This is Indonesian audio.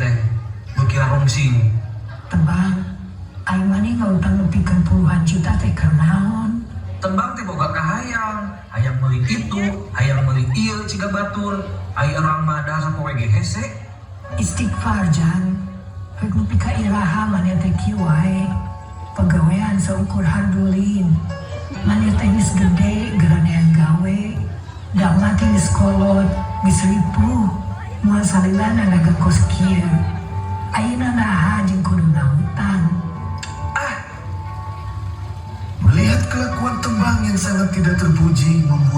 teh, bukira rongsi. Tembang, aing mani ngautang nepikeun puluhan juta teh keur naon? Tembang teh boga kahayang, hayang meuli itu, hayang meuli ieu ciga batur, aya urang mah da sapoe ge hese. Istighfar Jan, rek nepi ka iraha maneh teh kieu wae. Pagawean saukur handulin. Maneh teh geus gede geranean gawe. Da mati geus kolot, geus ripuh. Moal salilana naga kos kieu. Ayeuna naha jeung kudu nautang. Melihat kelakuan Tembang yang sangat tidak terpuji membuat